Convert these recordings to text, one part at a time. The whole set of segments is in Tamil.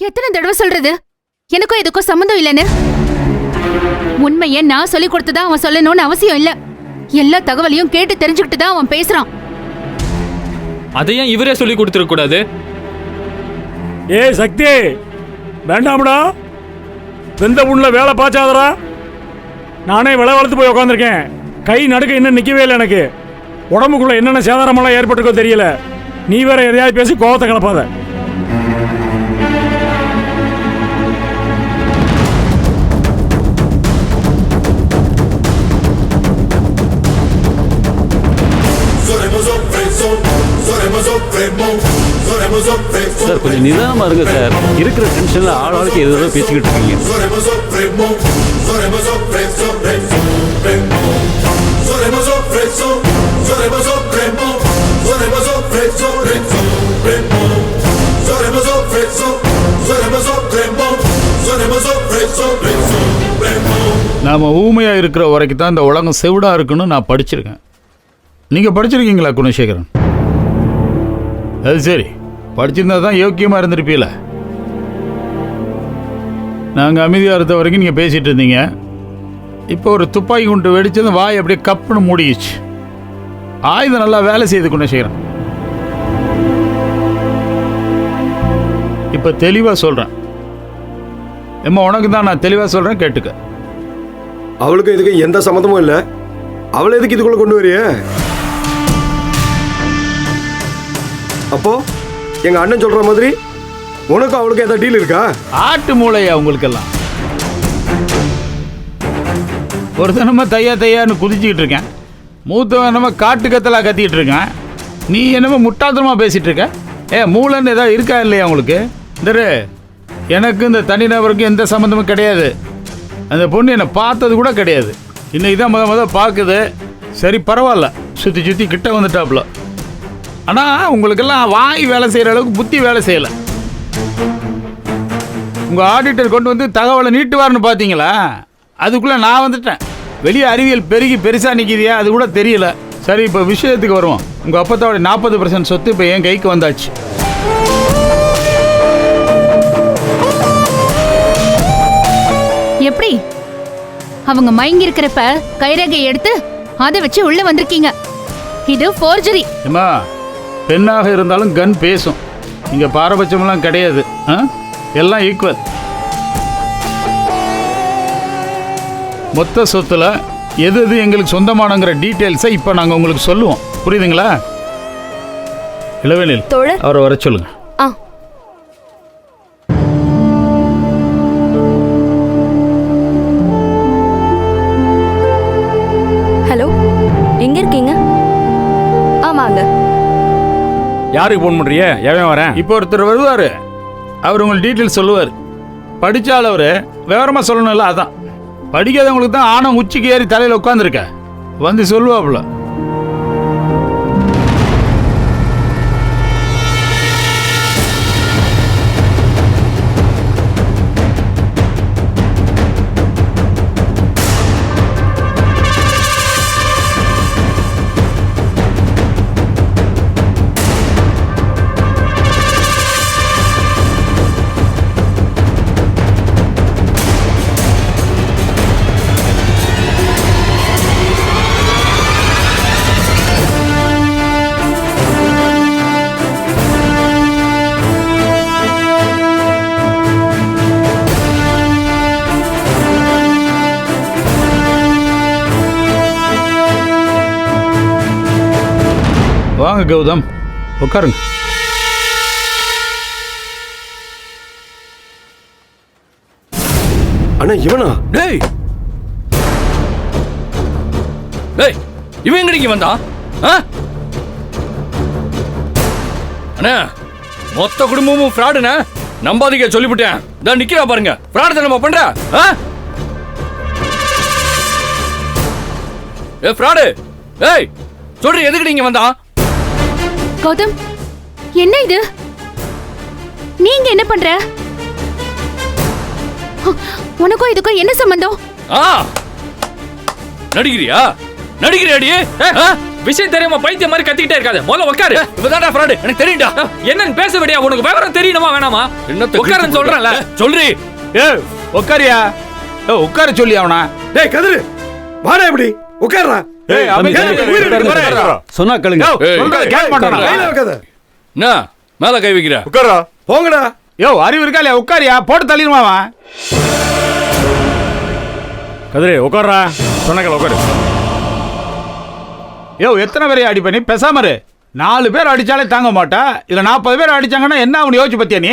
எத்தனை தடவை சொல்றது எனக்கும் எதுக்கும் சம்மந்தம் இல்லைன்னு? உண்மையை நான் சொல்லி கொடுத்ததா அவன் சொல்லணும்னு அவசியம் இல்ல. எல்லா தகவலையும் கேட்டு தெரிஞ்சுக்கிட்டு தான் அவன் பேசுறான். அதையும் இவரே சொல்லி கொடுத்துருக்க கூடாது. ஏய் சக்தி, வேண்டாம்டா. வெந்த புண்ணுல வேலை பாய்ச்சாதரா. நானே விலை வளர்த்து போய் உட்காந்துருக்கேன். கை நடுக்க இன்னும் நிற்கவே இல்லை எனக்கு. உடம்புக்குள்ள என்னென்ன சேதாரமெல்லாம் ஏற்பட்டிருக்கோ தெரியல. நீ வேற எதையாவது பேசி கோவத்தை கிளப்பாத. சார் கொஞ்சம் நிதானமா இருங்க சார். இருக்கிற டென்ஷன்ல ஆளுக்கு எதுவும் பேசிக்கிட்டு இருக்கீங்க. நாம ஊமையா இருக்கிற வரைக்கும் தான் இந்த உலகம் செவிடா இருக்குன்னு நான் படிச்சிருக்கேன். நீங்க படிச்சிருக்கீங்களா குணசேகரன்? அது சரி, படிச்சிருந்தா தான் யோக்கியமா இருந்திருப்பீல. நாங்க அமைதியா இருந்த வரைக்கும் நீங்க பேசிட்டு இருந்தீங்க. இப்போ ஒரு துப்பாக்கி குண்டு வெடிச்சது வாய் அப்படியே கப்புன்னு மூடிச்சு. ஆயுதம் நல்லா வேலை செய்யுது குணசேகரன். இப்ப தெளிவா சொல்றேன். எம்மா உனக்கு தான் நான் தெளிவா சொல்றேன், கேட்டுக்க. அவளுக்கு இதுக்கு எந்த சம்மந்தமும் இல்லை. அவளை எதுக்கு இதுக்குள்ள கொண்டு வரிய? அப்போ எங்க அண்ணன் சொல்ற மாதிரி உனக்கும் அவளுக்கு ஏதாவது டீல் இருக்கா? ஆட்டு மூளையா உங்களுக்கெல்லாம்? ஒரு தினமா தையான்னு குதிச்சுக்கிட்டு இருக்கேன். மூத்தவன் என்னமோ காட்டு கத்தலா கத்திக்கிட்டு இருக்கேன். நீ என்னமோ முட்டாள்தனமா பேசிட்டு இருக்க. மூளைன்னு ஏதாவது இருக்கா இல்லையா உங்களுக்கு? இந்த எனக்கு இந்த தனிநபருக்கு எந்த சம்மந்தமும் கிடையாது. அந்த பொண்ணு என்னை பார்த்தது கூட கிடையாது. இன்னைக்கு தான் முத பார்க்குது. சரி பரவாயில்ல, சுற்றி சுற்றி கிட்ட வந்துட்டாப்புல. ஆனால் உங்களுக்கெல்லாம் வாய் வேலை செய்கிற அளவுக்கு புத்தி வேலை செய்யலை. உங்கள் ஆடிட்டர் கொண்டு வந்து தகவலை நீட்டுவார்னு பார்த்தீங்களா? அதுக்குள்ளே நான் வந்துட்டேன். வெளியே அறிவியல் பெருகி பெருசாக நிற்கிதியா அது கூட தெரியல. சரி, இப்போ விஷயத்துக்கு வருவோம். உங்கள் அப்பத்தாவோட 40% சொத்து இப்போ என் கைக்கு வந்தாச்சு. எப்படி? அவங்க மயங்கி இருக்கிறப்ப கைரேகை எடுத்து அதை வச்சு உள்ள வந்திருக்கீங்க. இது ஃபோர்ஜரி. ஏமா, பெண்ணாக இருந்தாலும் கன் பேசும். இங்க பாரபட்சமெல்லாம் கிடையாது. எல்லாம் ஈக்குவல். மொத்த சொத்துல எது எது எங்களுக்கு சொந்தமானங்கிற டீட்டெயில்ஸை இப்போ நாங்கள் உங்களுக்கு சொல்லுவோம். புரியுதுங்களா? இளவேனில், அவரை வர சொல்லுங்க. ஹலோ, எங்க இருக்கீங்க? ஆமாங்க. யாருக்கு போன் பண்றிய? எவன் வரேன்? இப்போ ஒருத்தர் வருவார். அவர் உங்களுக்கு டீட்டெயில் சொல்லுவார். படித்தால் அவர் விவரமாக சொல்லணும்ல. அதான் படிக்காதவங்களுக்கு தான் ஆணம் உச்சிக்கு ஏறி தலையில் உட்காந்துருக்க வந்து சொல்லுவாப்புல. வாங்க கௌதம், உட்காருங்க. அண்ணா இவனா? டேய் டேய், இவன் எங்கடிக்கு வந்தா? அண்ணா, மொத்த குடும்பமும் ஃப்ராடுண்ணே. நம்பாதீங்க சொல்லிவிட்டேன். தான் நிக்கிறா பாருங்க. ஃப்ராடு தானே பண்ற? ஏ ஃப்ராடு, ஏய் சொல்றீ, எதுக்கு நீங்க வந்தா? கௌதம், என்ன இது? நீங்க என்ன பண்ற? உனக்கும் இதுக்கும் என்ன சம்பந்தம்? நடிக்கிறியா? நடிக்கிறியாடி? விஷயம் தெரியாம பைத்தியம் மாதிரி கத்திக்கிட்டே இருக்காத. முதல்ல உட்காரு. இவதான்டா ஃப்ராடு, எனக்கு தெரியும்டா. என்னன்னு பேச விடியா? உனக்கு விவரம் தெரியணுமா வேணாமா? என்னத்த உட்காருன்னு சொல்றேன்ல. சொல்றி. ஏய் உட்காரியா? ஏய் உட்கார சொல்லி அவனா. டேய் கதிரு, வாடா இப்படி உட்கார்றா. ஏய் தம்பி, அமைதியா தம்பி, இரு, தம்பி, இரு, இரு. சொன்னா கேளுங்க. ஏய், சொல்றத கேட்க மாட்டானா? கையில வைக்காத. என்ன மேல கை வைக்கிற? உட்கார்றா. போங்கடா. யோ அறிவு இருக்கா இல்லையா? உட்காரியா? போட்டு தள்ளிடுமா அவன். கதிரு உட்கார்றா, சொன்னக்கல உட்காரு. யோ எத்தனை பேரையும் அடிப்ப நீ? பேசாம இரு. 4 பேர் அடிச்சாலே தாங்க மாட்டா. இல்ல 40 பேர் அடிச்சாங்கன்னா என்ன அவனு யோசிச்சு பத்தியா நீ?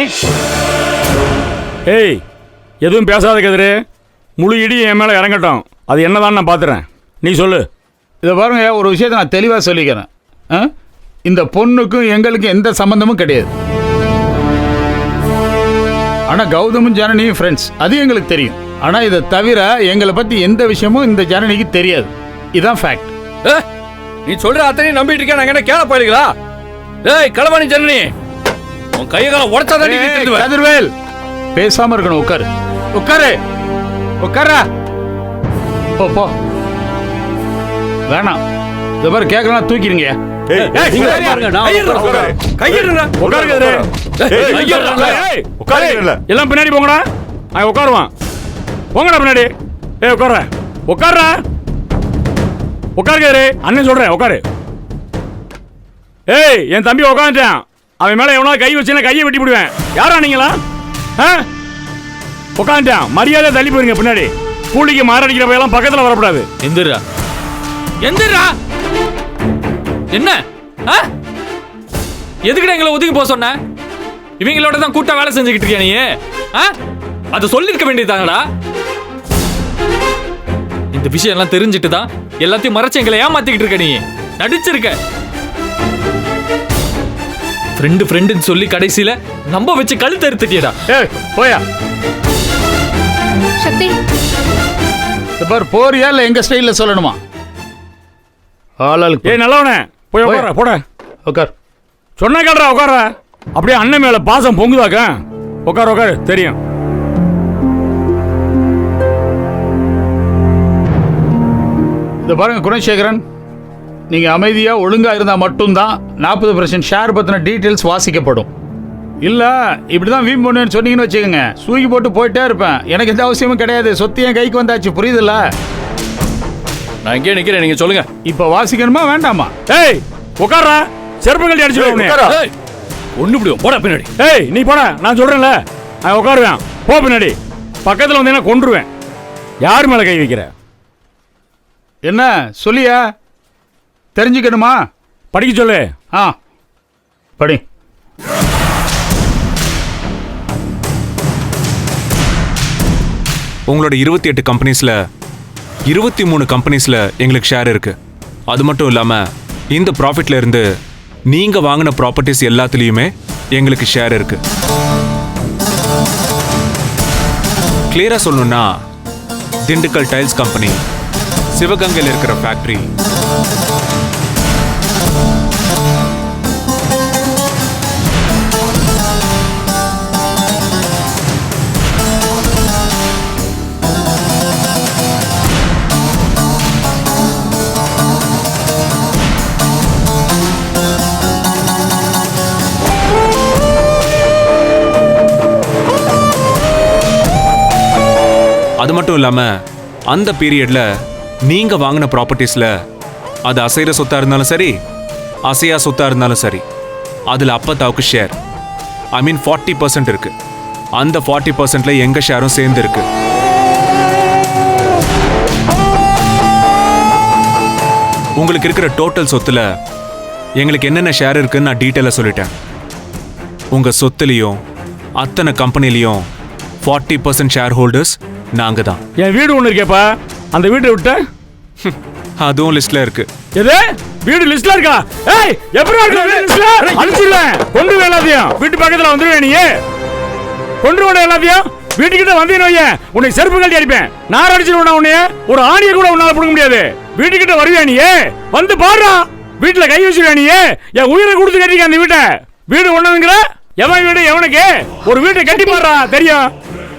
ஏய் எதுவும் பேசாத கதிரு, முழு இடி என் மேலே இறங்கட்டும். அது என்னதான் நான் பார்த்துறேன், நீ சொல்லு. இதை பாருங்க, ஒரு விஷயத்தை நான் தெளிவாக சொல்லிக்கிறேன். இந்த பொண்ணுக்கும் எங்களுக்கும் எந்த சம்பந்தமும் கிடையாது. ஆனால் கௌதமும் ஜனனியும் ஃப்ரெண்ட்ஸ், அது எங்களுக்கு தெரியும். ஆனால் இதை தவிர எங்களை பற்றி எந்த விஷயமும் இந்த ஜனனிக்கு தெரியாது. இதுதான் ஃபேக்ட். நீ சொல்ற அத்தனையும் நம்பிட்டு இருக்கேன். நாங்க என்ன கேள போயிடுங்களா? ஏய் களவாணி ஜனனி, உன் கையை கால உடச்சா தான் நீ திருந்துவ. கதிர்வேல் பேசாம இருக்கணும். உட்காரு உட்காரு உட்காரா. போ போ. வேணாம். இதை பாரு, கேட்கலாம் தூக்கிடுங்க. நீங்க பாருங்க, நான் உட்கார்றேன். கையிடுறா. உட்காரு கதிரு. ஏய், உட்காரு. எல்லாம் பின்னாடி போங்கடா. அவன் உட்காருவான். போங்கடா பின்னாடி. ஏய் உட்கார்ற, உட்கார்றா. உட்காரு கதிரு, அண்ணன் சொல்றேன் உட்காரு. ஏய் என் தம்பி உட்காந்துட்டான். அவன் மேல எவனா கை வச்சுன்னா கையை வெட்டி விடுவேன். யாரா நீங்களா? உட்காந்துட்டான். மரியாதை தள்ளி போயிருங்க பின்னாடி. கூலிக்கு மாரடிக்கிற பையெல்லாம் பக்கத்துல வரக்கூடாது. எந்திரா எந்திரா. என்ன எதுக்குடா எங்களை ஒதுக்கி போக சொன்ன? இவங்களோட தான் கூட்டா வேலை செஞ்சுக்கிட்டு இருக்கியா நீ? அதை சொல்லிருக்க வேண்டியதாங்கடா. இந்த விஷயம் எல்லாம் தெரிஞ்சுட்டு தான் எல்லாத்தையும் மறைச்சு எங்களை ஏமாத்திக்கிட்டு இருக்க. நீ நடிச்சிருக்க. ஃப்ரெண்டுன்னு சொல்லி கடைசியில நம்ப வச்சு கழுத்து அறுத்துட்டியடா. ஏய் போயா. சக்தி, இந்த பாரு, போறியா இல்லை எங்க ஸ்டைலில் சொல்லணுமா? ஆளாளுக்கு ஏய் நல்லவனே, போய் உட்கார போட. உட்கார். சொன்ன கேள்றா, உட்கார. அப்படியே அண்ணன் மேல பாசம் பொங்குதாக்க. உட்காரு உட்காரு, தெரியும். இதை பாருங்க குணசேகரன், நீங்க அமைதியா ஒழுங்கா இருந்தா மட்டும்தான் 40% ஷேர் பத்தின டீட்டெயில்ஸ் வாசிக்கப்படும். இல்ல இப்படிதான் வீம் பண்ணுன்னு சொன்னீங்கன்னு வச்சுக்கோங்க, சூக்கி போட்டு போயிட்டே இருப்பேன். எனக்கு எந்த அவசியமும் கிடையாது. சொத்து என் கைக்கு வந்தாச்சு, புரியுதுல்ல? நான் இங்கே நிக்கிறேன், நீங்க சொல்லுங்க. இப்ப வாசிக்கணுமா வேண்டாமா? ஏய் உட்கார்றா, செருப்பு கழட்டி அடிச்சு ஒண்ணு பிடிக்கும், போடா பின்னாடி. ஏய் நீ போட, நான் சொல்றேன்ல. அவன் உட்காருவேன், போ பின்னாடி. பக்கத்துல வந்தீங்கன்னா கொன்றுவேன். யார் மேல கை வைக்கிற? என்ன சொல்லியா? தெரிஞ்சுக்கணுமா? படிக்க சொல்லு. படி. உங்களோட 28 கம்பெனிஸில் 23 கம்பெனிஸில் எங்களுக்கு ஷேர் இருக்கு. அது மட்டும் இல்லாமல் இந்த ப்ராஃபிட்ல இருந்து நீங்கள் வாங்கின ப்ராப்பர்ட்டிஸ் எல்லாத்துலேயுமே எங்களுக்கு ஷேர் இருக்கு. கிளியராக சொல்லணும்னா திண்டுக்கல் டைல்ஸ் கம்பெனி, சிவகங்கையில் இருக்கிற ஃபேக்ட்ரி, அது மட்டும் இல்லாமல் அந்த பீரியடில் நீங்கள் வாங்கின ப்ராப்பர்ட்டிஸில் அது அசைகிற சொத்தாக இருந்தாலும் சரி, அசையா சொத்தாக இருந்தாலும் சரி, அதில் அப்பத்தாவுக்கு ஷேர், ஐ மீன் 40% இருக்குது. அந்த 40%ல எங்கள் ஷேரும் சேர்ந்து இருக்கு. உங்களுக்கு இருக்கிற டோட்டல் சொத்துல எங்களுக்கு என்னென்ன ஷேர் இருக்குன்னு நான் டீட்டெயிலாக சொல்லிட்டேன். உங்கள் சொத்துலேயும் அத்தனை கம்பெனிலையும் 40% ஷேர் ஹோல்டர்ஸ் நாங்கள் தான். என் வீடு ஒன்று இருக்கேப்பா, அந்த வீட்டை விட்ட அதுவும் லிஸ்ட்ல இருக்கு. எது வீடு லிஸ்ட்ல இருக்கா? ஏய் எப்படி இருக்கு வீடு லிஸ்ட்ல? அனுப்பிச்சிடல, கொண்டு வர எல்லாத்தையும். வீட்டு பக்கத்துல வந்துருவே நீ, கொண்டு வர எல்லாத்தையும். வீட்டுக்கிட்ட வந்தீன்னு வைய, உன்னை செருப்பு கழட்டி அடிப்பேன். நான் அடிச்சிருவேன் உன்னைய, ஒரு ஆணியை கூட உன்னால பிடிக்க முடியாது. வீட்டுக்கிட்ட வருவியா நீ? வந்து பாடுறா, வீட்டுல கை வச்சிருவியா நீ? என் உயிரை கொடுத்து கட்டிக்க அந்த வீட்டை. வீடு ஒண்ணுங்கிற எவன் வீடு எவனுக்கு? ஒரு வீட்டை கட்டி பாடுறா, தெரியும்.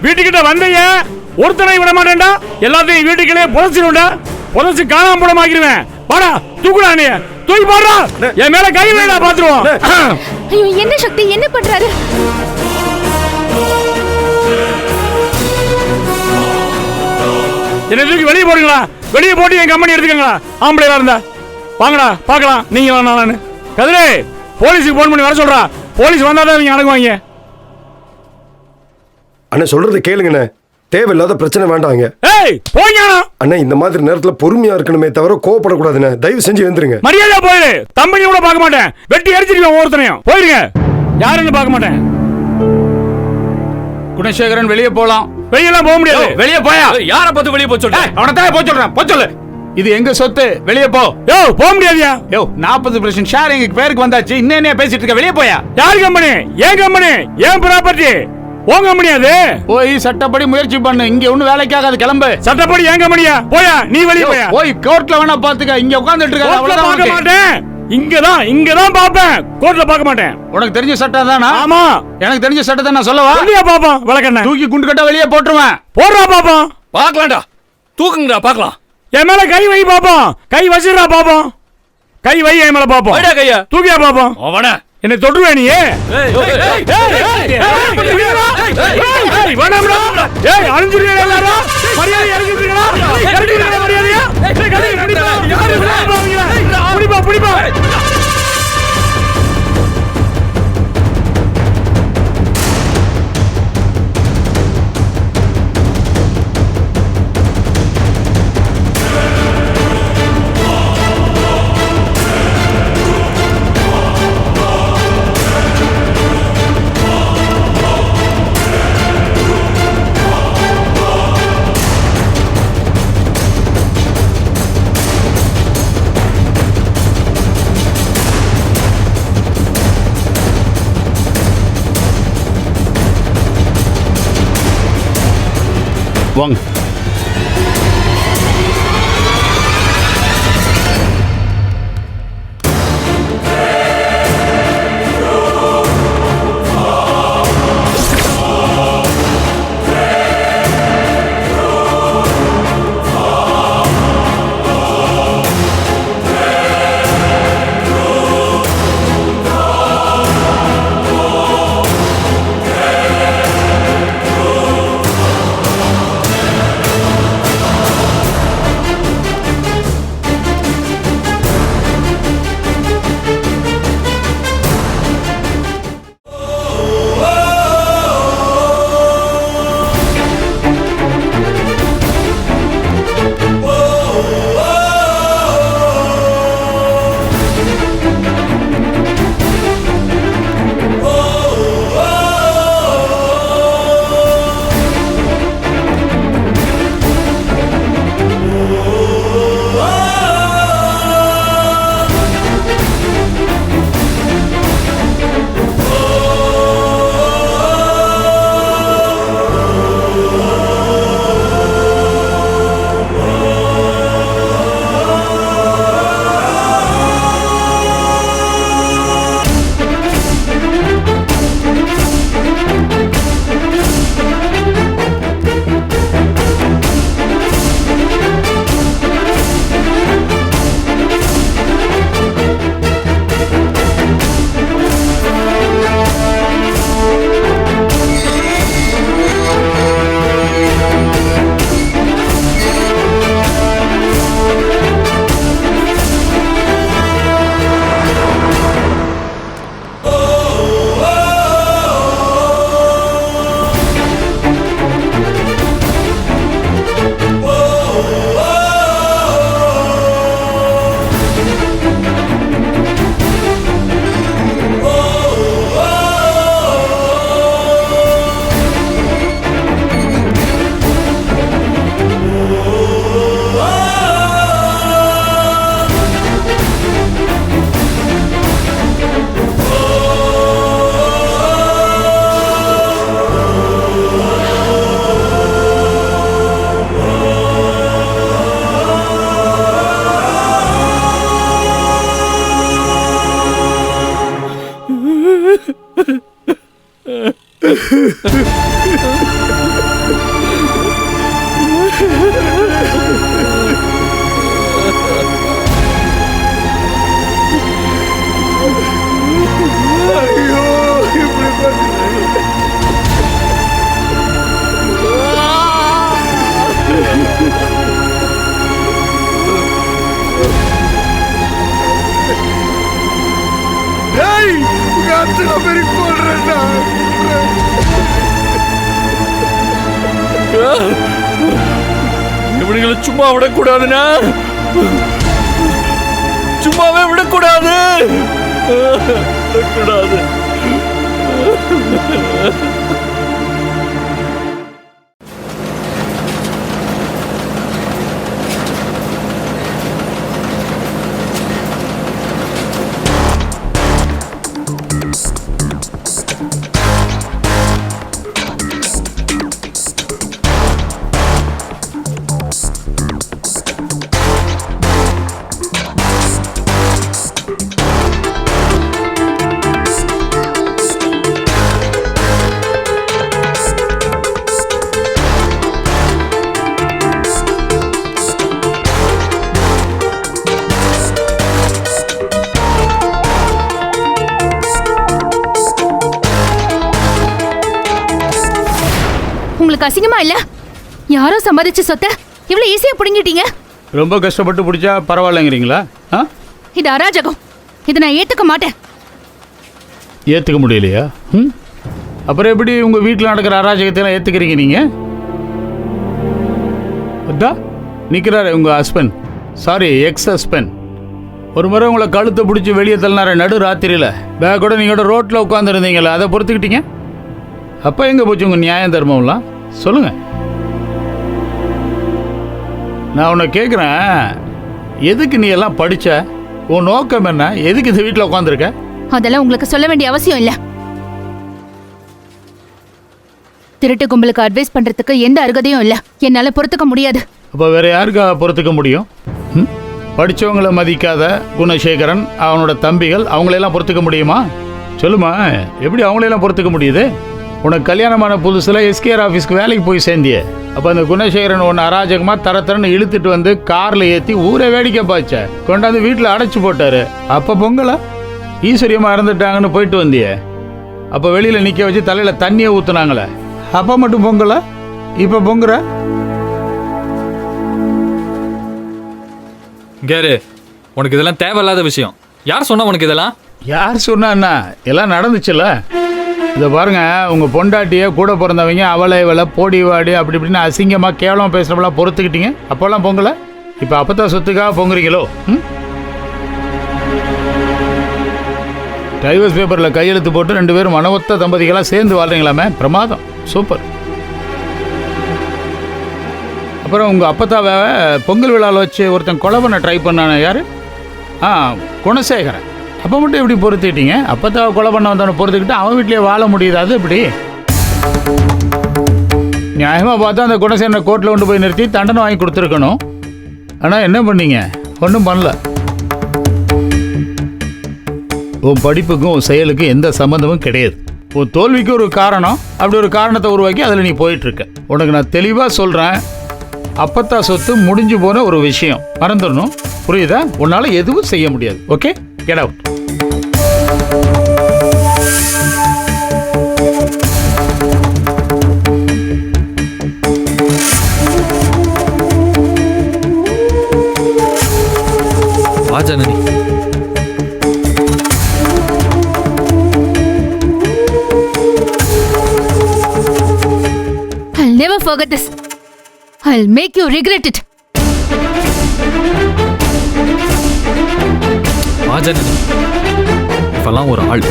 வீட்டுக்கிட்ட வந்தைய ஒருத்தனை விட மாட்டேன்டா, எல்லாத்தையும் வீட்டுக்குள்ளே புதைச்சிருவேன்டா. புதைச்சு காணாம போட மாக்கிடுவேன். வாடா தூக்குடா நீ. தூக்கி போடுறா. என் மேல கை வைடா பாத்துருவோம். ஐயோ என்ன சக்தி என்ன பண்றாரு? என்ன தூக்கி வெளியே போடுங்களா. வெளியே போட்டு என் கம்பெனி எடுத்துக்கங்களா. ஆம்பளையா இருந்தா வாங்கடா பார்க்கலாம். நீங்க வேணாம். கதிரே போலீஸுக்கு போன் பண்ணி வர சொல்றா. போலீஸ் வந்தாதான் நீங்க அடங்குவாங்க. அண்ணா சொல்றதை கேளுங்கண்ணே. தேவையில்லாத பிரச்சனை வேண்டாங்க. ஏய் போங்க அண்ணா. இந்த மாதிரி நேரத்துல பொறுமையா இருக்கணுமே தவிர கோவப்படக்கூடாதுண்ணே. தயவு செஞ்சு எழுந்துருங்க. மரியாதையா போயிரு. தம்பி கூட பார்க்க மாட்டேன். வெட்டி அடிச்சிருக்கேன் ஒவ்வொருத்தனையும். போயிருங்க. யாருன்னு பார்க்க மாட்டேன். குணசேகரன் வெளியே போலாம். வெளியெல்லாம் போக முடியாது. வெளியே போயா. யாரை பார்த்து வெளியே போய் சொல்ற? அவனை தான் போய் சொல்றேன். போய் சொல்லு. இது எங்க சொத்து. வெளியே போ. யோ போக முடியாதியா. யோ 40% ஷேர் எங்க பேருக்கு வந்தாச்சு. இன்னும் பேசிட்டு இருக்க. வெளியே போயா. யார் கம்பெனி? ஏன் கம்பெனி? ஏன் ப்ராப்பர்ட்டி? உங்க கம்பெனி அது. போய் சட்டப்படி முயற்சி பண்ணு. இங்க ஒண்ணு வேலைக்காகாது. கிளம்பு. சட்டப்படி ஏன் கம்பெனியா? போயா நீ வெளியே போயா. போய் கோர்ட்ல வேணா பாத்துக்க. இங்க உட்கார்ந்துட்டு இருக்க. அவ்வளவுதான். பார்க்க மாட்டேன். இங்கதான் பாப்பேன். கோர்ட்ல பார்க்க மாட்டேன். உனக்கு தெரிஞ்ச சட்டம் தானா? ஆமா எனக்கு தெரிஞ்ச சட்டத்தை நான் சொல்லவா? வெளியே பாப்போம். விளக்கண்ண தூக்கி குண்டு கட்ட வெளியே போட்டுருவேன். போடுறா பாப்போம். பார்க்கலாம்டா. தூக்குங்கடா பார்க்கலாம். என் மேல கை வை பாப்போம். கை வச்சிடா பாப்போம். கை வை என் மேல பாப்போம். வைடா கையா. தூக்கியா பாப்போம். அவன என்ன தொட்டுவே நீ? அழிஞ்சுருவீங்க எல்லாரும். மரியாதை இறங்கிட்டீங்களா? மரியாதையா பிடிப்பா பிடிப்பா. வாங்க. ஐயோ இப்படி பண்ணுறீங்க. டேய் உங்க அத்தனை பேருக்கு போடுறேன்டா. இவனுங்களை சும்மா விடக்கூடாதுண்ணா, சும்மாவே விடக்கூடாது, விடக்கூடாது. உங்களுக்கு அசிங்கமா இல்ல? யாரோ சம்பாதிச்ச சொத்தை இவ்வளவு ஈஸியா புடுங்கிட்டீங்க. ரொம்ப கஷ்டப்பட்டு பிடிச்சா பரவாயில்லைங்கிறீங்களா? ஆ, இது அராஜகம். இதை நான் ஏத்துக்க மாட்டேன். ஏற்றுக்க முடியலையா? ம், அப்புறம் எப்படி உங்கள் வீட்டில் நடக்கிற அராஜகத்தையெல்லாம் ஏற்றுக்கிறீங்க நீங்கள்? அதான் நிற்கிறாரு உங்கள் ஹஸ்பண்ட், சாரி எக்ஸ் ஹஸ்பண்ட். ஒரு முறை உங்களை கழுத்தை பிடிச்சி வெளியே தள்ளினார நடு ராத்திரியில், பேக்கோட நீங்களோட ரோட்டில் உட்காந்துருந்தீங்களே, அதை பொறுத்துக்கிட்டீங்க. அப்போ எங்கே போச்சு உங்கள் நியாயம் தர்மம்லாம் சொல்லுங்கள். நான் உன்னை கேட்குறேன், எதுக்கு நீ எல்லாம் படித்த? உன் நோக்கம் என்ன? எதுக்கு இந்த வீட்டில் உட்காந்துருக்க? அதெல்லாம் உங்களுக்கு சொல்ல வேண்டிய அவசியம் இல்ல. திருட்டு கும்பலுக்கு அட்வைஸ் பண்றதுக்கு எந்த அருகதையும் இல்ல. என்னால பொறுத்துக்க முடியாது. அப்போ வேற யாருக்கா பொறுத்துக்க முடியும்? ம்? படித்தவங்களை மதிக்காத குணசேகரன், அவனோட தம்பிகள், அவங்களெல்லாம் பொறுத்துக்க முடியுமா? சொல்லுமா, எப்படி அவங்களெல்லாம் பொறுத்துக்க முடியுது? உனக்கு கல்யாணமான புதுசில் எஸ்கேஆர் ஆஃபீஸ்க்கு வேலைக்கு போய் சேர்ந்தியே, அப்போ அந்த குணசேகரன் ஒன்று அராஜகமாக தரத்தரன்னு இழுத்துட்டு வந்து காரில் ஏற்றி ஊரை வேடிக்கை பாய்ச்ச, கொண்டாந்து வீட்டில் அடைச்சி போட்டாரு. அப்போ பொங்கலா ஈஸ்வரியமாக இறந்துட்டாங்கன்னு போயிட்டு வந்தியே, அப்போ வெளியில் நிற்க வச்சு தலையில் தண்ணியை ஊற்றுனாங்களே, அப்போ மட்டும் பொங்கலா? இப்போ பொங்குற? கேரு, உனக்கு இதெல்லாம் தேவையில்லாத விஷயம். யார் சொன்னா உனக்கு இதெல்லாம்? யார் சொன்னா என்ன? எல்லாம் நடந்துச்சுல்ல. இதை பாருங்க, உங்கள் பொண்டாட்டியை கூட பிறந்தவங்க அவளை இவளை போடி வாடி அப்படி இப்படின்னு அசிங்கமாக கேவலமாக பேசுகிறவங்களாம் பொறுத்துக்கிட்டீங்க. அப்போல்லாம் பொங்கலை. இப்போ அப்பத்தான் சொத்துக்காக பொங்குறீங்களோ? ம், டைவர்ஸ் பேப்பரில் கையெழுத்து போட்டு 2 பேரும் மனவொத்த தம்பதிகளாக சேர்ந்து வாழ்றீங்களாமே, பிரமாதம், சூப்பர். அப்புறம் உங்கள் அப்பத்தாவை பொங்கல் விழாவில் வச்சு ஒருத்தன் கொலை பண்ண ட்ரை பண்ணானே, யார்? குணசேகரன். அப்போ மட்டும் எப்படி பொறுத்துக்கிட்டீங்க? அப்பத்தாவை கொலை பண்ண வந்தவனை பொறுத்துக்கிட்டு அவன் வீட்லேயே வாழ முடியுது, அது எப்படி? நியாயமாக பார்த்தா அந்த குணசேகரனை கோர்ட்டில் கொண்டு போய் நிறுத்தி தண்டனை வாங்கி கொடுத்துருக்கணும். ஆனால் என்ன பண்ணீங்க? ஒன்றும் பண்ணல. உன் படிப்புக்கும் உன் செயலுக்கும் எந்த சம்மந்தமும் கிடையாது. உன் தோல்விக்கு ஒரு காரணம், அப்படி ஒரு காரணத்தை உருவாக்கி அதில் நீ போயிட்டுருக்க. உனக்கு நான் தெளிவாக சொல்கிறேன், அப்பத்தா சொத்து முடிஞ்சு போன ஒரு விஷயம், மறந்துடணும். புரியுதா? உன்னால் எதுவும் செய்ய முடியாது. Okay, get out. வா Janani. I'll never forget this. I'll make you regret it. வா ஜனனி. இப்பெல்லாம் ஒரு ஆள்.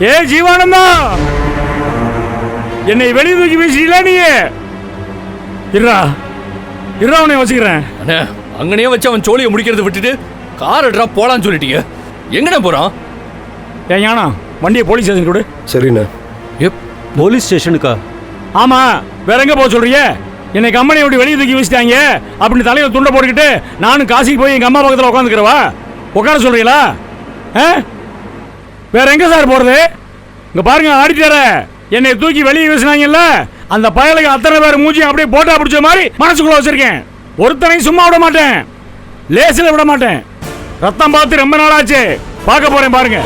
ஏ ஜீவானந்தா, என்னை வெளியே தூக்கி பேசிட்டீங்களா நீ? இருடா இருடா, உன்னை வச்சுக்கிறேன். அண்ணே, அங்கனே வச்சு அவன் சோழியை முடிக்கிறத விட்டுட்டு கார் எடுறா போலான்னு சொல்லிட்டீங்க. எங்கண்ணே போறான்? ஏன் ஞானா, வண்டியை போலீஸ் ஸ்டேஷன் கொடு. சரிண்ணே. போலீஸ் ஸ்டேஷனுக்கா? ஆமா, வேற எங்க போக சொல்றீங்க? என்னை கம்பெனி விட்டு வெளியே தூக்கி வச்சுட்டாங்க அப்படின்னு தலையில துண்டை போட்டுக்கிட்டு நானும் காசிக்கு போய் எங்க அம்மா பக்கத்தில் உட்காந்துக்கிறவா உட்கார சொல்றீங்களா? வேற எங்க சார் போறது? இங்க பாருங்க ஆடிட்டர, என்னை தூக்கி வெளியே வீசினாங்கல்ல, அந்த பயலுக்கு அத்தனை பேர் மூஞ்சி அப்படியே போட்டா பிடிச்ச மாதிரி மனசுக்குள்ள வச்சிருக்கேன். ஒருத்தனையும் சும்மா விட மாட்டேன், லேசில் விட மாட்டேன். ரத்தம் பார்த்து ரொம்ப நாளாச்சு, பார்க்க போறேன் பாருங்க.